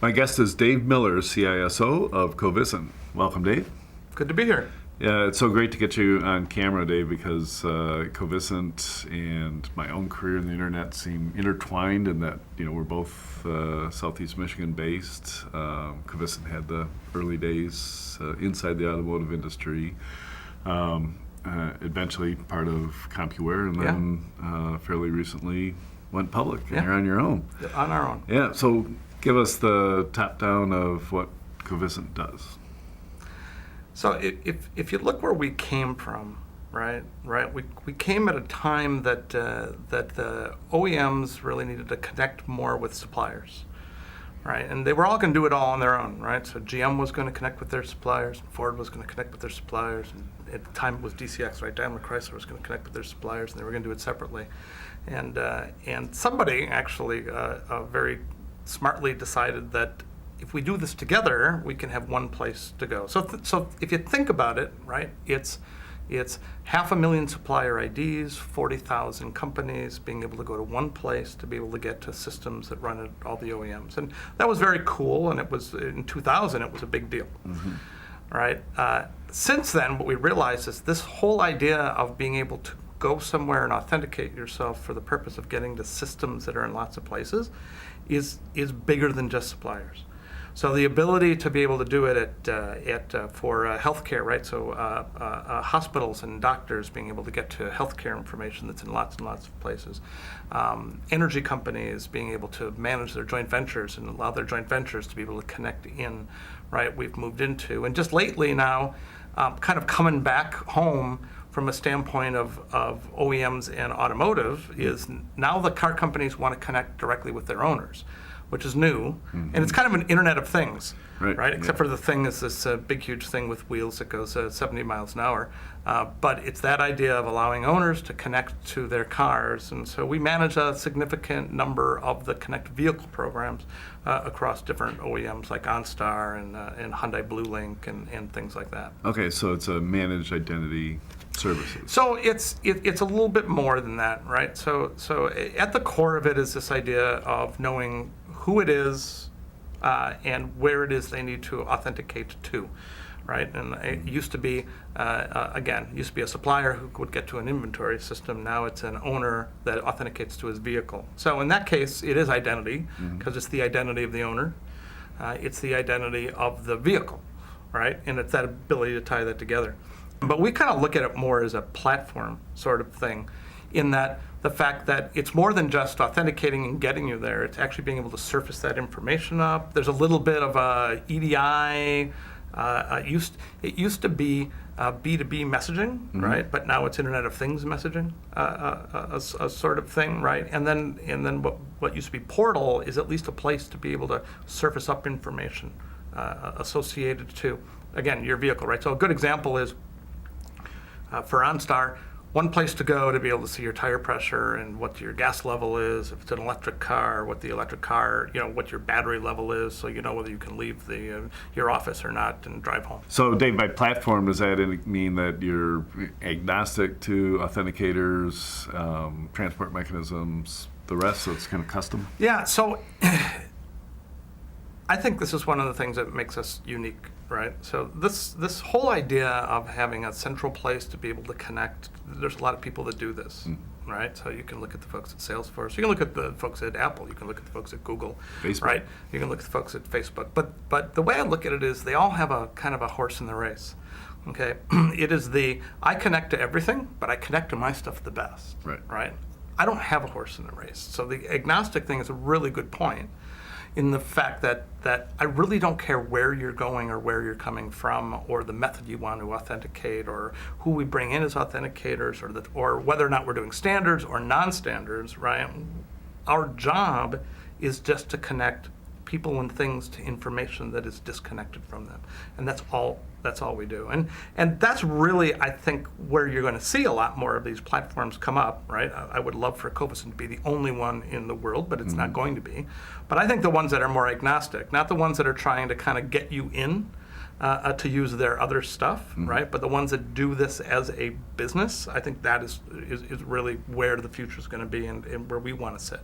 My guest is Dave Miller, CISO of Covisint. Welcome, Dave. Good to be here. Yeah, it's so great to get you on camera, Dave, because Covisint and my own career in the internet seem intertwined in that, we're both Southeast Michigan based. Covisint had the early days inside the automotive industry. Eventually part of CompuWare, and then fairly recently went public, and you're on your own. On our own. Yeah, so give us the top down of what Covisint does. So if you look where we came from, right, we came at a time that the OEMs really needed to connect more with suppliers, right, and they were all going to do it all on their own, right. So GM was going to connect with their suppliers, and Ford was going to connect with their suppliers, and at the time it was DCX, right. Daimler Chrysler was going to connect with their suppliers, and they were going to do it separately, and somebody actually very smartly decided that if we do this together, we can have one place to go. So if you think about it, right, it's 500,000 supplier IDs, 40,000 companies being able to go to one place to be able to get to systems that run at all the OEMs. And that was very cool, and it was, in 2000, it was a big deal. Mm-hmm. Right? Since then, what we realized is this whole idea of being able to go somewhere and authenticate yourself for the purpose of getting to systems that are in lots of places is bigger than just suppliers. So the ability to be able to do it for healthcare, right? So hospitals and doctors being able to get to healthcare information that's in lots and lots of places. Energy companies being able to manage their joint ventures and allow their joint ventures to be able to connect in, right? We've moved into, and just lately now, kind of coming back home from a standpoint of OEMs and automotive, is now the car companies want to connect directly with their owners, which is new, mm-hmm. and it's kind of an Internet of Things, right? Except for the thing is this big, huge thing with wheels that goes 70 miles an hour. But it's that idea of allowing owners to connect to their cars. And so we manage a significant number of the connect vehicle programs across different OEMs like OnStar and Hyundai BlueLink and things like that. Okay, so it's a managed identity services. So it's a little bit more than that, right? So at the core of it is this idea of knowing who it is and where it is they need to authenticate to, right? And it used to be, a supplier who would get to an inventory system. Now it's an owner that authenticates to his vehicle. So in that case, it is identity, because it's the identity of the owner. It's the identity of the vehicle, right? And it's that ability to tie that together. But we kind of look at it more as a platform sort of thing, in that the fact that it's more than just authenticating and getting you there. It's actually being able to surface that information up. There's a little bit of a EDI. It used to be B2B messaging, mm-hmm. right? But now it's Internet of Things messaging, a sort of thing, right? And then what used to be portal is at least a place to be able to surface up information associated to, again, your vehicle, right? So a good example is for OnStar, one place to go to be able to see your tire pressure and what your gas level is, if it's an electric car, what the electric car, what your battery level is, so you know whether you can leave your office or not and drive home. So Dave, by platform, does that mean that you're agnostic to authenticators, transport mechanisms, the rest, so it's kind of custom? Yeah, so I think this is one of the things that makes us unique, right? So this whole idea of having a central place to be able to connect, there's a lot of people that do this, right? So you can look at the folks at Salesforce, you can look at the folks at Apple, you can look at the folks at Google, Facebook. Right? You can look at the folks at Facebook. But the way I look at it is they all have a kind of a horse in the race, okay? It is I connect to everything, but I connect to my stuff the best, right? I don't have a horse in the race. So the agnostic thing is a really good point, in the fact that I really don't care where you're going or where you're coming from or the method you want to authenticate or who we bring in as authenticators or whether or not we're doing standards or non-standards, right? Our job is just to connect people and things to information that is disconnected from them. And that's all we do. And that's really, I think, where you're going to see a lot more of these platforms come up, right? I would love for Covisint to be the only one in the world, but it's not going to be. But I think the ones that are more agnostic, not the ones that are trying to kind of get you in to use their other stuff, right? But the ones that do this as a business, I think that is really where the future is going to be and where we want to sit.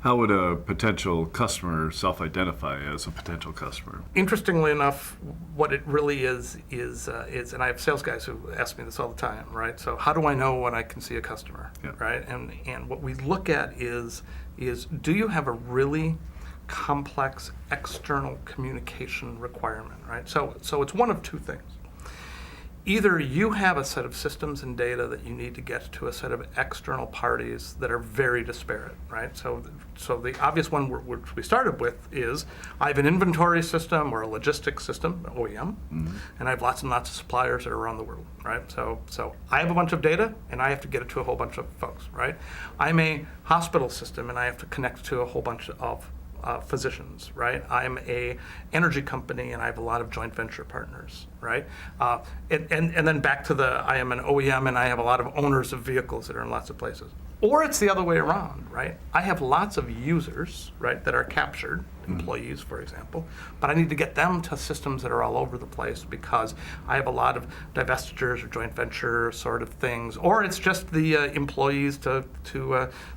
How would a potential customer self-identify as a potential customer? Interestingly enough, what it really is, and I have sales guys who ask me this all the time, right? So how do I know when I can see a customer, Yeah. right? And what we look at is do you have a really complex external communication requirement, right? So it's one of two things. Either you have a set of systems and data that you need to get to a set of external parties that are very disparate, right? So the obvious one which we started with is I have an inventory system or a logistics system, OEM, and I have lots and lots of suppliers that are around the world, right? So I have a bunch of data and I have to get it to a whole bunch of folks, right? I'm a hospital system and I have to connect to a whole bunch of physicians, right? I'm a energy company and I have a lot of joint venture partners, right? And then back to I am an OEM and I have a lot of owners of vehicles that are in lots of places. Or it's the other way around, right? I have lots of users, right, that are captured, employees, for example, but I need to get them to systems that are all over the place because I have a lot of divestitures or joint venture sort of things, or it's just the employees to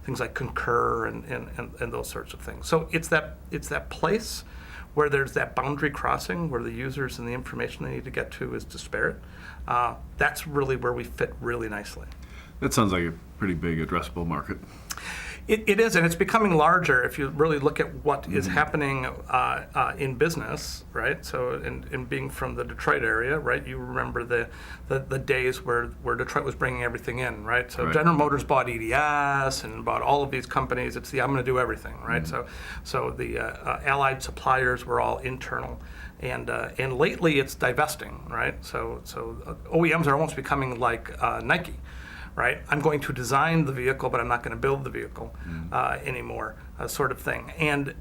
things like Concur and those sorts of things. So it's that place where there's that boundary crossing where the users and the information they need to get to is disparate. That's really where we fit really nicely. That sounds like a pretty big addressable market. It is, and it's becoming larger if you really look at what is happening in business, right? So, in being from the Detroit area, right, you remember the days where Detroit was bringing everything in, right? So Right. General Motors bought EDS and bought all of these companies. It's I'm going to do everything, right? So the allied suppliers were all internal. And lately it's divesting, right? So OEMs are almost becoming like Nike, right? I'm going to design the vehicle, but I'm not going to build the vehicle anymore, sort of thing. And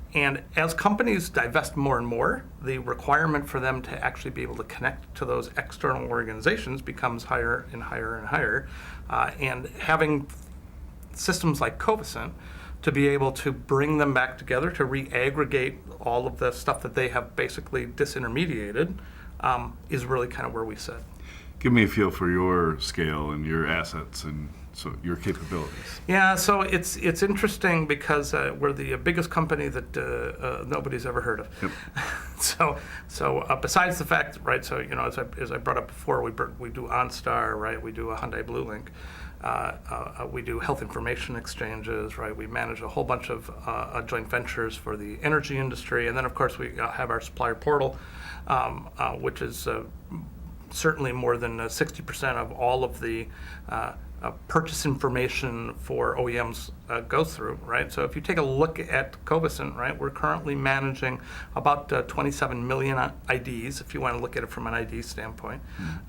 as companies divest more and more, the requirement for them to actually be able to connect to those external organizations becomes higher and higher and higher. And having systems like Covisint to be able to bring them back together, to re-aggregate all of the stuff that they have basically disintermediated, is really kind of where we sit. Give me a feel for your scale and your assets and so your capabilities. Yeah, so it's interesting because we're the biggest company that nobody's ever heard of. Yep. So besides the fact, right? So as I brought up before, we do OnStar, right? We do a Hyundai BlueLink. We do health information exchanges, right? We manage a whole bunch of joint ventures for the energy industry, and then of course we have our supplier portal, which is certainly more than 60% of all of the purchase information for OEMs goes through, right? So if you take a look at Covisint, right, we're currently managing about 27 million IDs, if you want to look at it from an ID standpoint,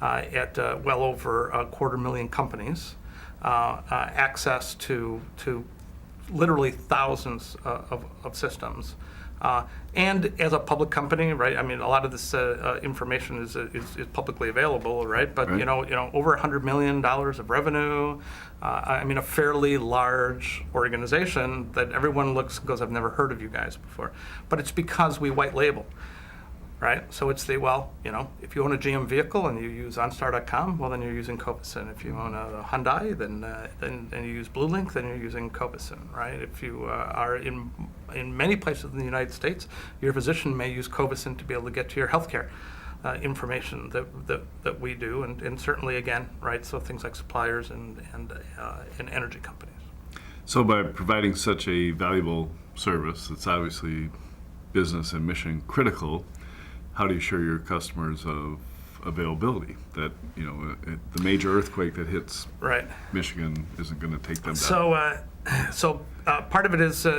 at well over 250,000 companies, access to literally thousands of systems. And as a public company, right? I mean, a lot of this information is publicly available, right? But Right. Over $100 million of revenue. I mean, a fairly large organization that everyone looks and goes, "I've never heard of you guys before," but it's because we white label. Right, so it's if you own a GM vehicle and you use OnStar.com, well then you're using Covisint. If you own a Hyundai, then you use BlueLink, then you're using Covisint, right? If you are in many places in the United States, your physician may use Covisint to be able to get to your healthcare information that we do, and certainly again, right? So things like suppliers and energy companies. So by providing such a valuable service, it's obviously business and mission critical. How do you assure your customers of availability that the major earthquake that hits Right. Michigan isn't going to take them down? So part of it is we're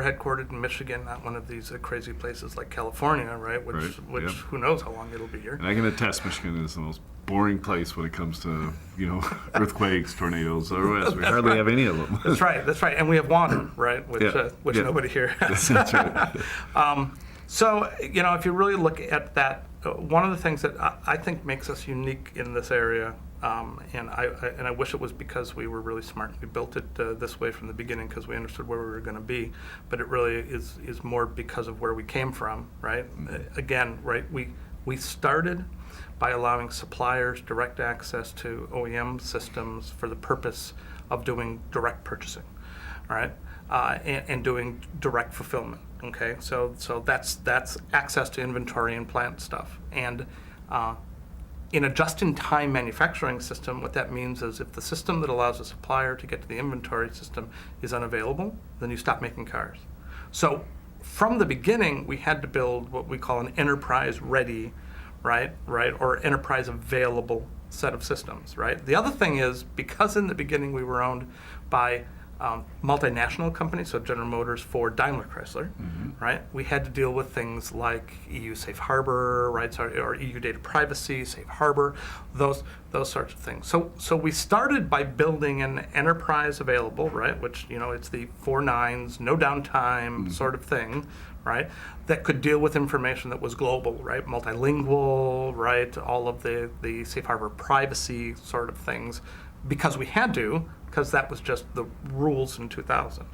headquartered in Michigan, not one of these crazy places like California, right? Which Right, yeah. Who knows how long it'll be here. And I can attest, Michigan is the most boring place when it comes to earthquakes, tornadoes, otherwise we hardly have any of them. That's right, and we have water, right? Which Yeah. nobody here has. That's right. So, if you really look at that, one of the things that I think makes us unique in this area, and I wish it was because we were really smart. We built it this way from the beginning because we understood where we were going to be, but it really is more because of where we came from, right? Again, right, we started by allowing suppliers direct access to OEM systems for the purpose of doing direct purchasing. right? And doing direct fulfillment. Okay, so that's access to inventory and plant stuff. And in a just-in-time manufacturing system, what that means is if the system that allows a supplier to get to the inventory system is unavailable, then you stop making cars. So from the beginning, we had to build what we call an enterprise-ready, right, or enterprise-available set of systems, right? The other thing is, because in the beginning we were owned by multinational companies, so General Motors, Ford, Daimler, Chrysler, right? We had to deal with things like EU Safe Harbor, right, or EU Data Privacy, Safe Harbor, those sorts of things. So we started by building an enterprise available, right, which, it's the 4 nines, no downtime sort of thing, right, that could deal with information that was global, right, multilingual, right, all of the Safe Harbor privacy sort of things, because we had to, because that was just the rules in 2000.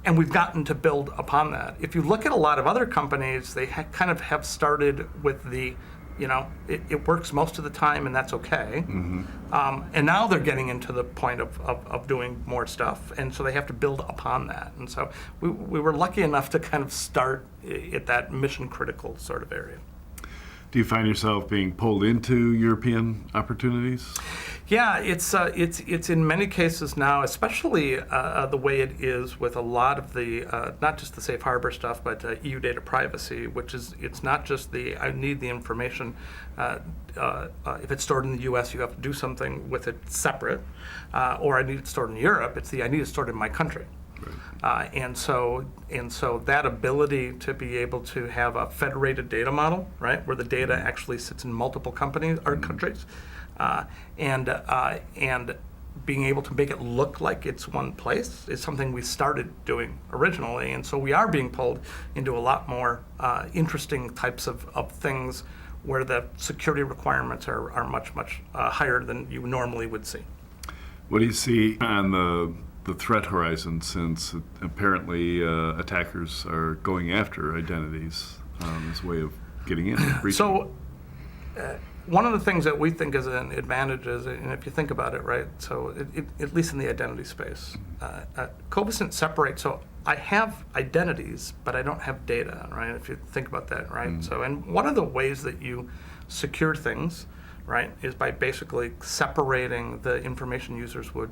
And we've gotten to build upon that. If you look at a lot of other companies, they kind of have started with the, it works most of the time and that's okay. And now they're getting into the point of doing more stuff. And so they have to build upon that. And so we were lucky enough to kind of start at that mission critical sort of area. Do you find yourself being pulled into European opportunities? Yeah, it's in many cases now, especially the way it is with a lot of the not just the safe harbor stuff, but EU data privacy, which is it's not just I need the information. If it's stored in the U.S., you have to do something with it separate, or I need it stored in Europe. I need it stored in my country. Right. And so that ability to be able to have a federated data model, right, where the data actually sits in multiple companies or countries, and being able to make it look like it's one place is something we started doing originally. And so we are being pulled into a lot more interesting types of things where the security requirements are much higher than you normally would see. What do you see on the threat horizon, since apparently attackers are going after identities as a way of getting in? So one of the things that we think is an advantage is, and if you think about it, right, so at least in the identity space, Covisint separates, so I have identities, but I don't have data, right, if you think about that, right? So, and one of the ways that you secure things, right, is by basically separating the information users would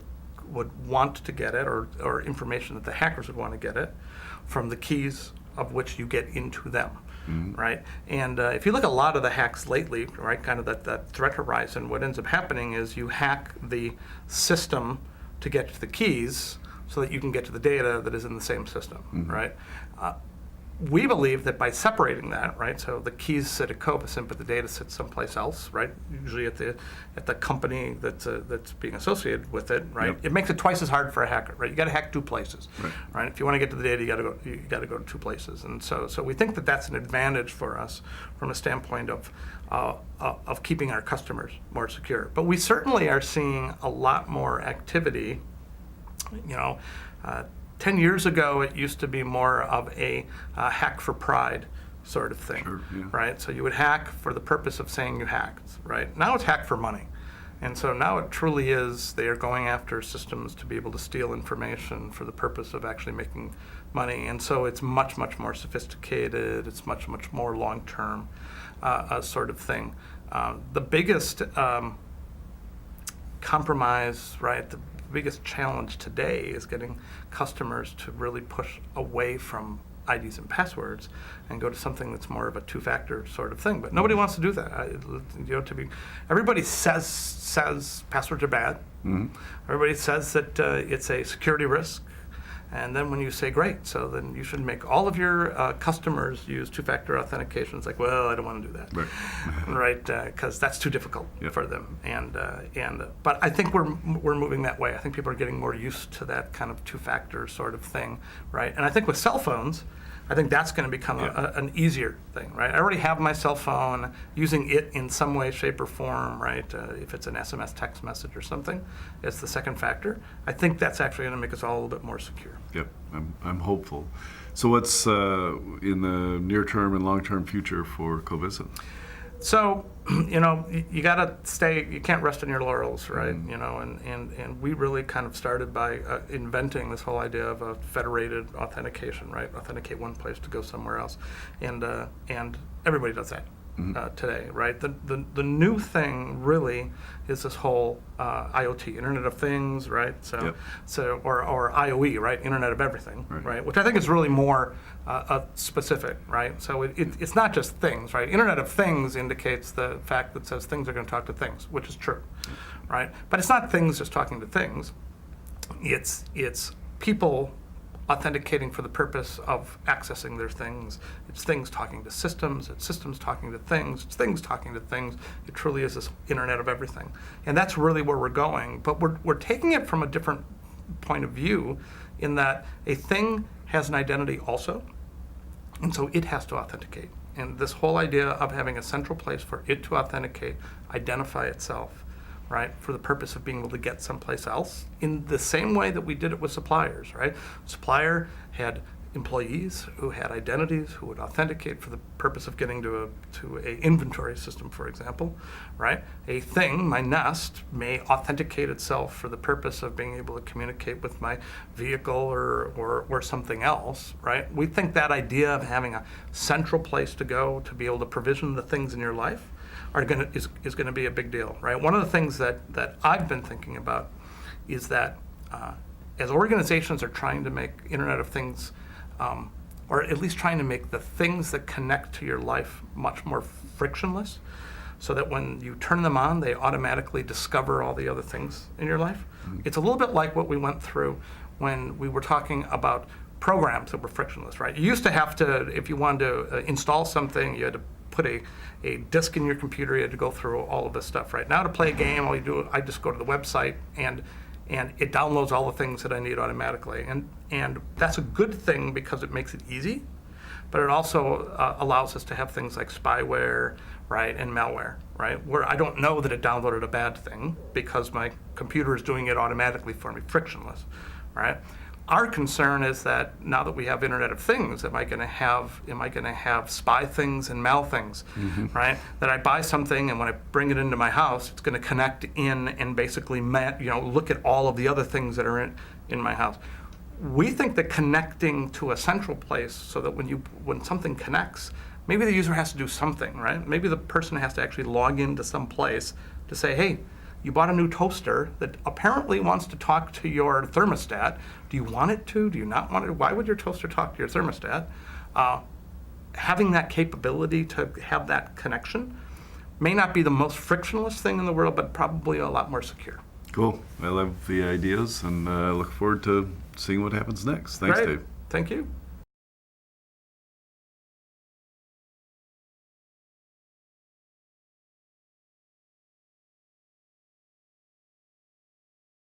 want to get it, or information that the hackers would want to get it, from the keys of which you get into them, right? And if you look at a lot of the hacks lately, right, kind of that threat horizon, what ends up happening is you hack the system to get to the keys so that you can get to the data that is in the same system, right? We believe that by separating that, right, so the keys sit at Covisint, but the data sits someplace else, right, usually at the company that's being associated with it, right, It makes it twice as hard for a hacker, right? You got to hack 2 places, right? If you want to get to the data, you got to go to 2 places, and so we think that that's an advantage for us from a standpoint of keeping our customers more secure. But we certainly are seeing a lot more activity, 10 years ago, it used to be more of a hack for pride sort of thing, right? So you would hack for the purpose of saying you hacked, right? Now it's hack for money. And so now it truly is, they are going after systems to be able to steal information for the purpose of actually making money. And so it's much more sophisticated. It's much more long-term sort of thing. The biggest compromise, right, the biggest challenge today is getting customers to really push away from IDs and passwords and go to something that's more of a 2-factor sort of thing. But nobody wants to do that. Everybody says passwords are bad. Everybody says that it's a security risk. And then when you say, great, so then you should make all of your customers use 2-factor authentication. It's like, well, I don't want to do that, right? Because that's too difficult for them. But I think we're moving that way. I think people are getting more used to that kind of 2-factor sort of thing, right? And I think with cell phones, I think that's going to become an easier thing, right? I already have my cell phone, using it in some way, shape, or form, right? If it's an SMS text message or something, it's the second factor. I think that's actually going to make us all a little bit more secure. Yep, I'm hopeful. So what's in the near-term and long-term future for Covisint? So, you got to stay, you can't rest on your laurels, right? And we really kind of started by inventing this whole idea of a federated authentication, right? Authenticate one place to go somewhere else. And everybody does that today, right? The new thing really is this whole IoT, Internet of Things, right? Or IOE, right? Internet of Everything, right? Which I think is really more specific, right? So it's not just things, right? Internet of Things indicates the fact that says things are going to talk to things, which is true, right? But it's not things just talking to things. It's people authenticating for the purpose of accessing their things. It's things talking to systems. It's systems talking to things. It's things talking to things. It truly is this Internet of Everything. And that's really where we're going. But we're taking it from a different point of view in that a thing has an identity also, and so it has to authenticate. And this whole idea of having a central place for it to authenticate, identify itself, right, for the purpose of being able to get someplace else, in the same way that we did it with suppliers, right? Supplier had employees who had identities, who would authenticate for the purpose of getting to a inventory system, for example, right? A thing, my Nest, may authenticate itself for the purpose of being able to communicate with my vehicle or something else, right? We think that idea of having a central place to go to be able to provision the things in your life is going to be a big deal, right? One of the things that I've been thinking about is that as organizations are trying to make Internet of Things, or at least trying to make the things that connect to your life much more frictionless, so that when you turn them on, they automatically discover all the other things in your life. It's a little bit like what we went through when we were talking about programs that were frictionless, right? You used to have to, if you wanted to install something, you had to put a disk in your computer, you had to go through all of this stuff, right? Now to play a game, all you do, I just go to the website and it downloads all the things that I need automatically. And that's a good thing because it makes it easy, but it also allows us to have things like spyware, right, and malware, right, where I don't know that it downloaded a bad thing because my computer is doing it automatically for me, frictionless, right? Our concern is that now that we have Internet of Things, am I going to have spy things and mal things, right? That I buy something and when I bring it into my house, it's going to connect in and basically look at all of the other things that are in my house. We think that connecting to a central place so that when something connects, maybe the user has to do something, right? Maybe the person has to actually log into some place to say, hey, you bought a new toaster that apparently wants to talk to your thermostat. Do you want it to? Do you not want it? Why would your toaster talk to your thermostat? Having that capability to have that connection may not be the most frictionless thing in the world, but probably a lot more secure. Cool. I love the ideas and look forward to seeing what happens next. Thanks, Great. Dave. Thank you.